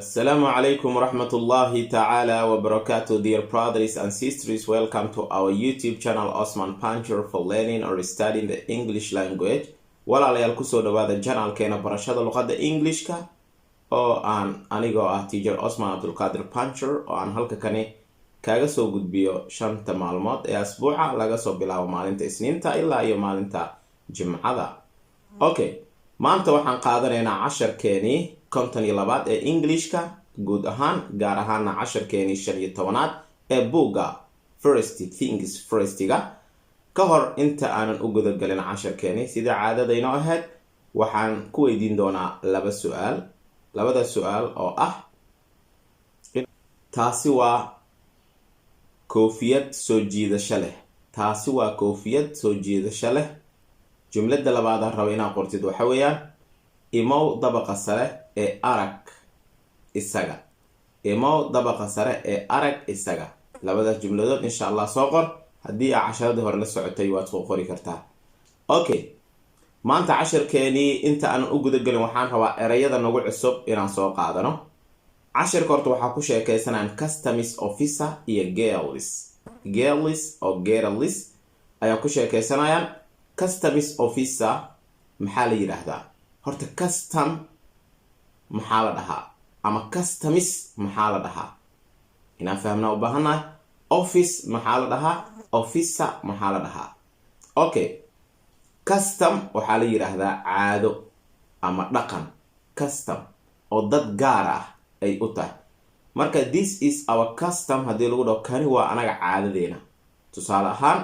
Assalamu alaikum warahmatullahi ta'ala wa barakatuh, dear brothers and sisters. Welcome to our YouTube channel Osman Pancher for learning or studying the English language. Walaalayaal kusoo dhawaada channelkeena barashada luqadda Englishka oo aan anigoo ah teacher Osman Abdulqadir Pancher oo aan halka kani kaaga soo gudbiyo 5 maalmood ee asbuuca laga soo bilaabo maalinta Isniinta ilaa iyo maalinta Jimcada. Okay, maanta waxaan qaadanaynaa casharkeeni konton iyo labaad ee Englishka guud ahaan gaar ahaana casharkeeni 15aad ee buugga First Things Firstiga. ka hor inta aanan u guda galin casharkeeni sida caadadayno ahayd waxaan ku weydiin doonaa labada su'aal oo ah taasi waa koofiyad soo jiidasho leh jumlada labaad aan rabo inaan qortid waxa weeyaan imow dabaqa sare ee arag isaga labada jumladood insha Allah soo qor haddii aad casharada hore la socotay waad soo qori kartaa. Okay, maanta casharkeeni inta aan u guda galin waxaan rabaa erayada nagu cusub inaan soo qaadano. casharka horta waxaa ku sheekaysanaan customs officer iyo girls ayaa ku sheekaysanayaan. customs officer maxaa la yiraahdaa? horta custom maxaa la dhahaa ama customs maxaa la dhahaa inaan fahamna u baahanahay. office maxaa la dhahaa, officer maxaa la dhahaa. Okay, custom waxaa la yiraahdaa caado ama dhaqan. custom oo dad gaar ah ay u tahay. marka this is our custom haddii lagu dhaho kani waa anaga caadadeena. tusaale ahaan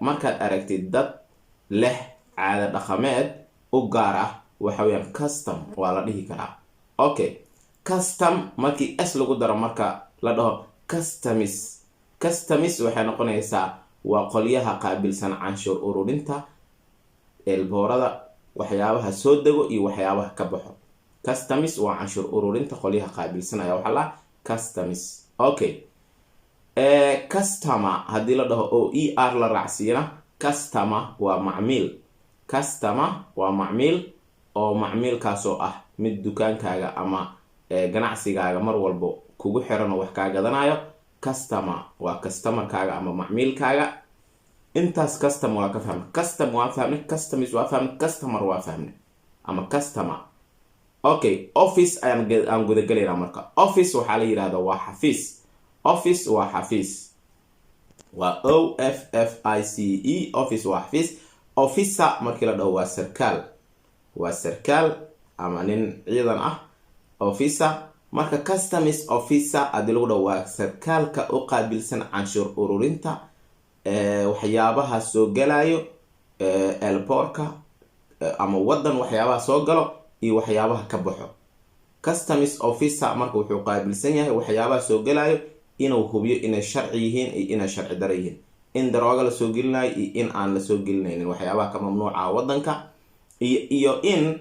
markaad aragtid dad leh caado dhaqameed u gaar ah waxa weeyaan custom waa la dhihi karaa. Okay, custom markii s lagu daro marka la dhaho customs waxay noqonaysaa waa qolyaha qaabilsan canshuur ururinta eelboorada waxyaabaha soo dego iyo waxyaabaha ka baxo. customs waa canshuur ururinta qolyaha qaabilsan ayaa waxa la customs. Okay, customer haddii la dhaho oo la raacsiina customer waa macmiil oo macmiilkaasoo ah mid dukaankaaga ama ganacsigaaga mar walbo kugu xiran oo wax ka gadanayo. customer waa customerkaaga ama macmiilkaaga. intaas customer waa ka fahmay, customs waa fahmay, customer waa fahmay ama customer. Okay, office aan guda galaynaa marka. office waxaa la yiraahdaa waa xafiis. office waa xafiis, waa OFFICE. office waa xafiis. officer markii la dhaho waa sarkaal ama nin ciidan ah. officer marka customs officer haddii lagu dhaho waa sarkaalka u qaabilsan canshuur ururinta waxyaabaha soo galayo airportka ama wadan waxyaabaha soo galo iyo waxyaabaha ka baxo. customs officer marka wuxuu qaabilsan yahay waxyaabaha soo galayo inuu hubiyo inay sharci yihiin iyo inay sharci daro yihiin, in darooga la soo gelinayo iyo in aan la soo gelinaynin waxyaabaha ka mamnuuca wadanka, iyo in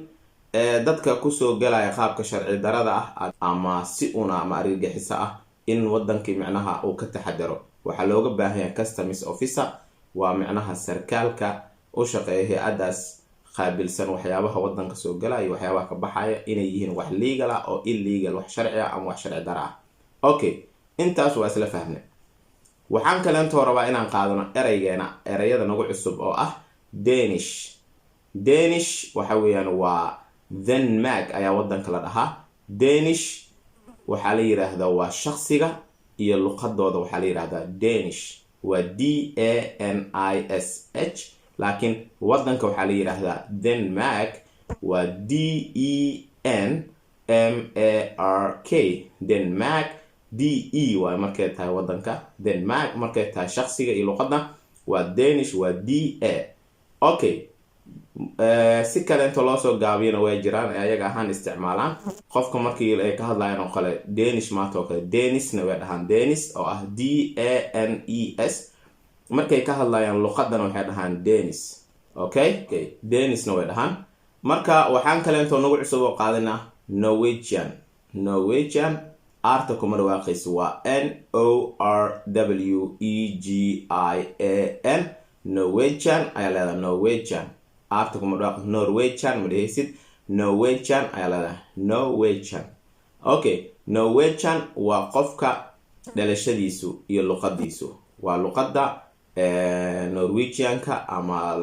dadka kusoo galaya qaabka sharci darada ah ama si una ama argagixisa ah in wadankii micnaha uu ka taxadaro. waxaa looga baahan yahay customs officer waa micnaha sarkaalka u shaqeeya hay-adaas qaabilsan waxyaabaha wadanka soo galaya waxyaabaha ka baxaya inay yihiin wax legal ah oo illegal, wax sharci ah ama wax sharci dara ah. Okay, intaas waa isla fahnay. waxaan kaleento rabaa inaan qaadano erayada nagu cusub oo ah Danish. waxa weeyaan waa Denmark ayaa wadanka la dhahaa. Danish waxaa la yiraahdaa waa shakhsiga iyo luqadooda waxaa la yiraahdaa Danish waa DANISH, laakiin wadanka waxaa la yiraahdaa Denmark waa DENMARK. Denmark DE waa markay tahay wadanka, Denmark markay tahay shakhsiga iyo luqadda waa Danish waa DA. Okay, si kale inta loo soo gaabiyana way jiraan ayaga ahaan isticmaalaan. qofka markii ay ka hadlayaan oo kale Danish maanta oo kale Danisna way dhahaan Danis oo ah DANES. markay ka hadlayaan luqadana waxay dhahaan Danis. Okay, Danisna way dhahaan. marka waxaan kale inta nagu cusub oo qaadana Norwegian arta kuma dhawaaqayso waa NORWEGIAN. Norwegian ayaa leedahay Norwegian. arta kuma dhawaaqo Norwegian ma dhehaysid, Norwegian ayaa leedahay Norwegian. Okay, Norwegian waa qofka dhalashadiisu iyo luqadiisu. Waa luqada Norwegianka ama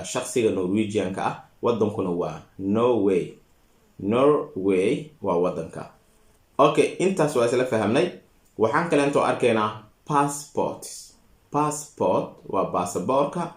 shakhsiga Norwegianka ah. Wadankuna waa Norway. Norway waa wadanka. Okay, intaas waa isla fahamnay. Waxaan kale inta arkaynaa passports. Passport waa baasaboorka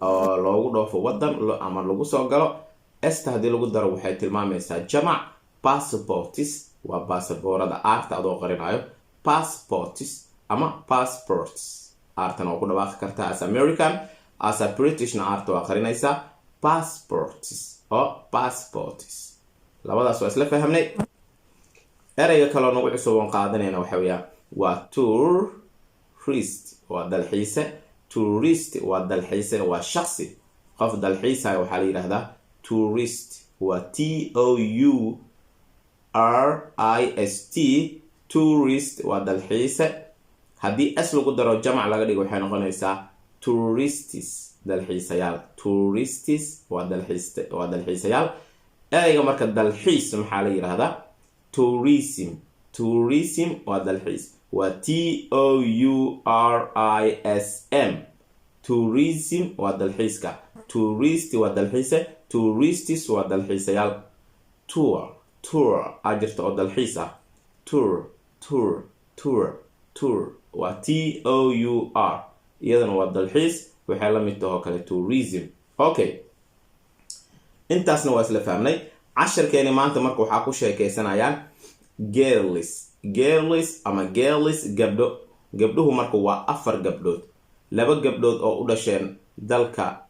oo loogu dhoofo wadan ama lagu soo galo. Esta hadii lagu daro waxay tilmaamaysaa jamac. Passports waa baasaboorada aarta adoo qarinayo. Passports ama passports. Aartan oo ku dhawaaqi kartaa as American, as a British na aarta waa qarinaysaa. Passports oo passports. Labadaas waa isla fahamnay. Erayga kale oo nagu cusub oo qaadanayna waxa weeyaa waa tourist waa dalxiise. Tourist waa dalxiise waa shakhsi. Qof dalxiisa waxaa la yiraahdaa tourist. waa Tourist. Tourist waa dalxiise. Haddii s lagu daro jamac laga dhigo waxay noqonaysaa tourists. dalxiisayaal. Tourists waa dalxiisayaal. Erayga marka dalxiis maxaa la yiraahdaa? Tourism. Tourism waa dalxiis. waa Tourism. Tourism waa dalxiiska. Tourist waa dalxiise. Tourists waa dalxiisayaal. Tour ajirta oo dalxiis ah. Tour waa Tour. iyadana waa dalxiis. waxay la mid tahay kale tourism. Okay, intaasna waa isla fahamnay. casharkeeni maanta marka waxaa ku sheekaysanayaan girls ama girls gabdho. gabdhuhu marka waa 4 gabdhood. 2 gabdhood oo u dhasheen dalka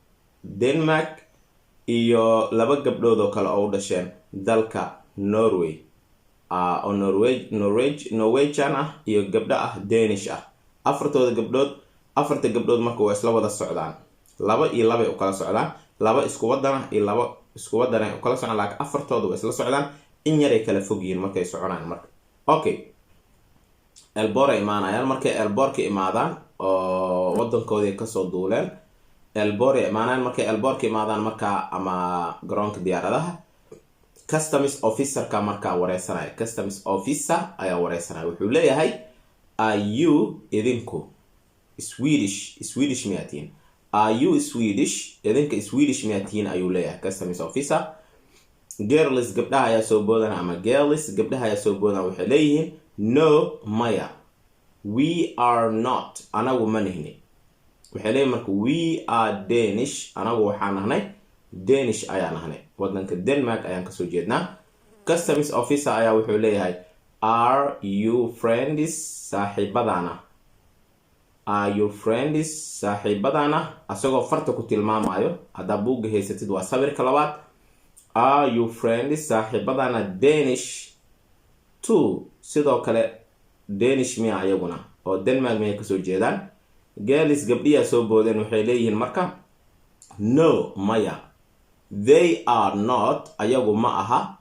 Denmark iyo 2 gabdhood oo kale oo u dhasheen dalka Norway. oo Norwegian ah iyo gabdho ah Danish ah. 4tooda gabdhood. 4ta gabdhood marka waa isla wada socdaan. 2 iyo 2 u kala socdaan. 2 isku wadan ah iyo 2 isku wadan ah u kala socdaan. laakiin 4tooda waa isla socdaan. in yar ay kala fog yihiin markay soconaan marka. Okay, elboor ay imaanayaan. markay elboorka imaadaan oo wadankoodii kasoo duuleen. elboor ay imaanayaan. markay elboorka imaadaan marka ama garoonka diyaaradaha. customs officerka marka wareysanaya. customs officer ayaa wareysanaya. wuxuu leeyahay are you idinku Swedish miyatiin? Are you Swedish? idinka Swedish miyatiin ayuu leeyahay customs officer. girls gabdhaha ayaa soo boodana ama girls gabdhaha ayaa soo boodana waxay leeyihiin no maya. we are not anagu ma nihni. waxay leeyihiin marka we are Danish anagu waxaan nahnay Danish ayaan nahnay. wadanka Denmark ayaan kasoo jeednaa. customs officer ayaa wuxuu leeyahay are you friends saaxiibadana? Are you friends saaxiibadana? asagoo farta ku tilmaamayo. haddaa buugga haysatid waa sawirka labaad. Are you friends saaxiibadana Danish too? sidoo kale Danish miya ayaguna oo Denmark miyay kasoo jeedaan. girls gabdhiyaa soo boodeen waxay leeyihiin marka no maya. They are not ayagu ma aha.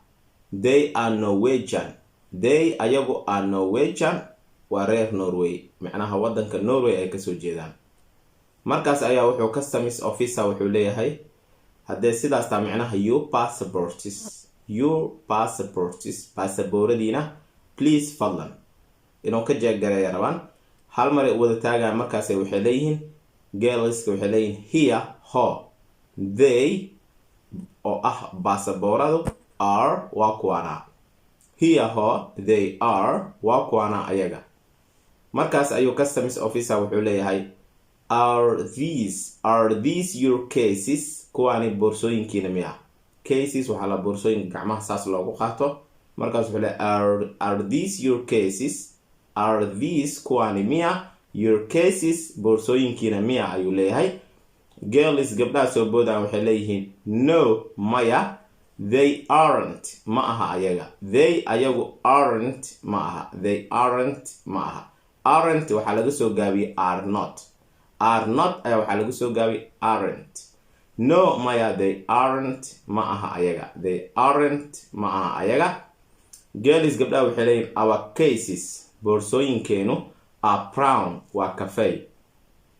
They are Norwegian. They ayagu are Norwegian waa reer Norway. macnaha wadanka Norway ay kasoo jeedaan. markaas ayaa wuxuu customs officer wuxuu leeyahay haddee sidaas taa macnaha your passports baasabooradiina please fadlan inuu ka jeeggareeya rabaan. hal mar ay wada taagaan. markaas waxay leeyihiin girlska waxay leeyihiin here ho. they oo ah baasabooradu are waa kuwana. here ho they are waa kuwana ayaga. markaas ayuu customs officer wuxuu leeyahay are these your cases? kuwaani boorsooyinkiina miya? cases waxaa la boorsooyinka gacmaha saas loogu qaato. markaas wuxuu leeyahay are these your cases? are these kuwaani miya your cases? boorsooyinkiina miya ayuu leeyahay. girls gabdhaha soo boodaan waxay leeyihiin no maya. they aren't ma aha ayaga. they ayagu aren't ma aha. they aren't ma aha. aren't waxaa laga soo gaabiyey are not. are not ayaa waxaa laga soo gaabiyey aren't. no maya they aren't ma aha ayaga. they aren't ma aha ayaga. girls gabdhaha waxay leeyihiin our cases boorsooyinkeenu are brown waa kafey.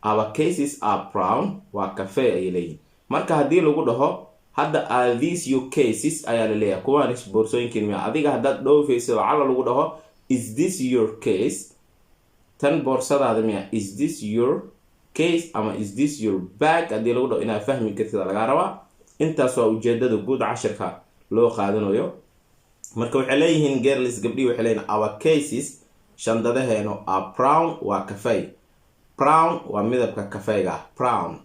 our cases are brown waa kafey ayay leeyihiin. marka haddii lagu dhaho hadda are these your cases ayaa la leeyahay kuwaan boorsooyinkiina miya adiga haddaad dhoofayso cala lagu dhaho is this your case tan boorsadaada miya is this your case ama is this your bag haddii lagu dhaho inaad fahmi kartid laga rabaa intaas waa ujeedada guud cashirka loo qaadanayo marka waxay leeyihiin girls gabdhii waxay leeyihiin our cases shandadaheenu are brown waa kafay brown waa midabka kafayga brown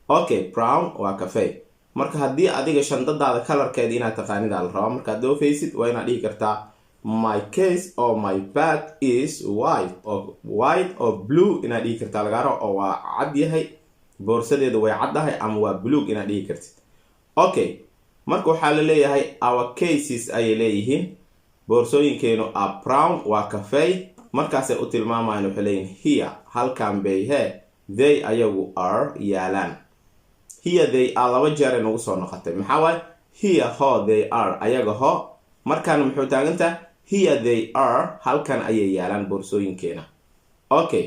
okay brown waa kafay marka haddii adiga shandadaada colorkeeda inaad taqaanida la rabaa markaad dhoofaysid waa inaad dhihi kartaa my case or my bag is white or blue inaad dhihi kartaa laga rabo oo waa cad yahay boorsadeedu way caddahay ama waa blue inaad dhihi kartid okay marka waxaa la leeyahay our cases ayay leeyihiin boorsooyinkeenu are brown waa kafay markaasay u tilmaamayaan waxay leeyihiin here halkan bay they ayagu are yaalaan here they are laba jeer inagu soo noqotay maxaa waaye here ho they are ayaga ho markaan muxuu taagantaa here they are halkan ayay yaalaan boorsooyinkeena okay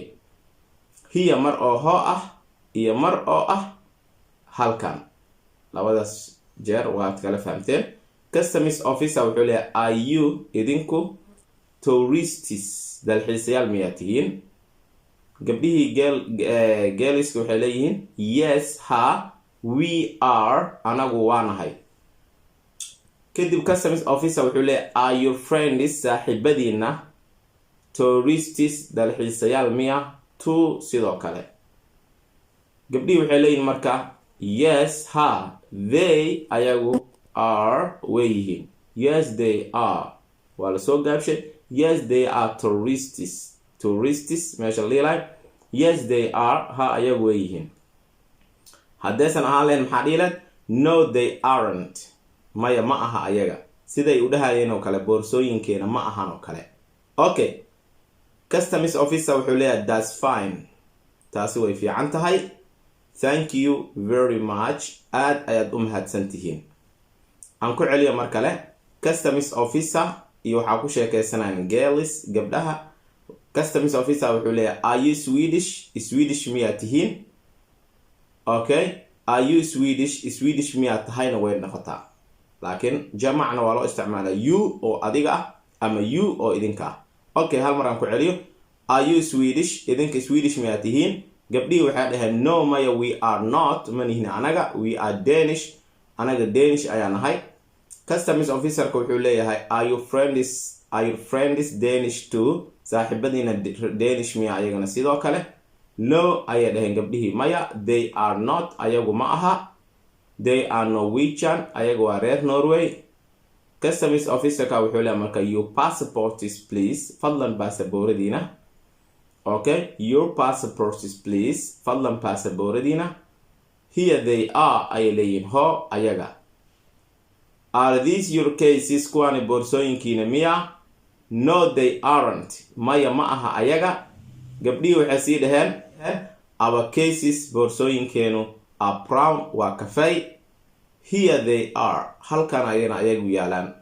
here mar oo ho ah iyo mar oo ah halkan labadaas jeer waad kala fahamteen customs officer wuxuu leeyahay are you idinku tourists dalxiisayaal miyaa tihiin gabdhihii geeliska waxay leeyihiin yes ha we are anagu waanahay kadib customs officer wuxuu leeyahay are your friends saaxiibadiina tourists dalxiisayaal miya to sidoo kale gabdhihii waxay leeyihiin marka yes ha they ayagu are way yihiin yes they are waa lasoo gaabshay yes they are tourists meesha liilay yes they are ha ayagu way yihiin haddaysan ahaan lahayn maxaa dhiileed no they aren't maya ma aha ayaga siday u dhahayeen oo kale boorsooyinkeena ma ahan oo kale okay customs officer wuxuu leeyahay that's fine taasi way fiican tahay thank you very much aad ayaad u mahadsan tihiin aan ku celiyo mar kale customs officer iyo waxaa ku sheekaysanayaan girls gabdhaha customs officer wuxuu leeyahay are you Swedish miyaa tihiin okay are you Swedish miyaa tahayna way noqotaa laakiin jamacna waa loo isticmaalaa you oo adiga ah ama you oo idinka ah okay hal mar aan ku celiyo are you idinka Swedish miyaa tihiin gabdhihii waxay dhaheen no maya we are not manihin anaga we are Danish anaga Danish ayaa nahay customs officerka wuxuu leeyahay are your friends Danish too saaxiibadiina Danish miya ayagana sidoo kale no ayay dhaheen gabdhihii maya they are not ayagu ma aha they are Norwegian ayagu waa reer Norway customs officerka wuxuu leeyahay marka your passports please fadlan baasabooradiina okay your passports please fadlan baasabooradiina here they are ayay leeyihiin ho ayaga are these your cases kuwaani boorsooyinkiina miya no they aren't maya ma aha ayaga gabdhihii waxay sii dhaheen our cases boorsooyinkeenu are brown waa kafay here they are halkan ayana ayagu yaalaan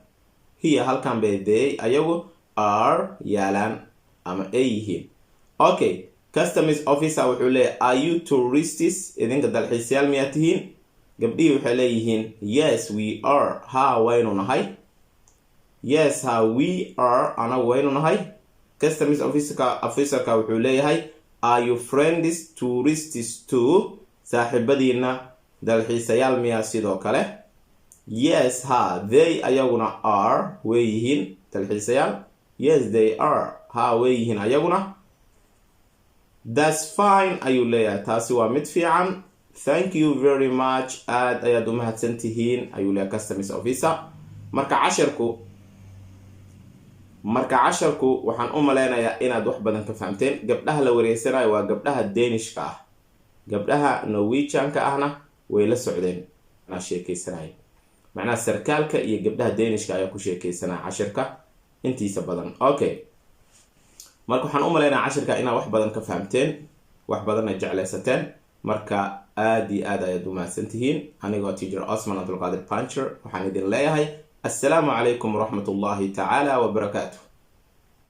here halkan bay they ayagu are yaalaan ama ay yihiin okay customs officer wuxuu leeyahay are you tourists idinka dalxiisayaal miyaa tihiin gabdhihii waxay leeyihiin yes we are ha waynu nahay yes ha we are anagu waynu nahay customs officerka wuxuu leeyahay are you friends tourists too saaxiibadiina dalxiisayaal miyaa sidoo kale yes ha they ayaguna are way yihiin dalxiisayaal yes they are ha way yihiin ayaguna that's fine ayuu leeyahay taasi waa mid fiican thank you very much aad ayaad u mahadsan tihiin ayuu leeyahay customs officer marka casharku waxaan u maleynayaa inaad wax badan ka fahamteen gabdhaha la wareysanayo waa gabdhaha Danishka ah gabdhaha Norwegianka ahna way la socdeen ana sheekaysanay macnaha sarkaalka iyo gabdhaha Danishka ayaa ku sheekaysanaa casharka intiisa badan okay marka waxaan u maleynayaa casharka inaad wax badan ka fahamteen wax badan ay jeclaysateen marka aad iyo aad ayaad u mahadsantihiin anigoo teacher Osman Abdulqaadir Puncher waxaan idin leeyahay السلام عليكم ورحمة الله تعالى وبركاته.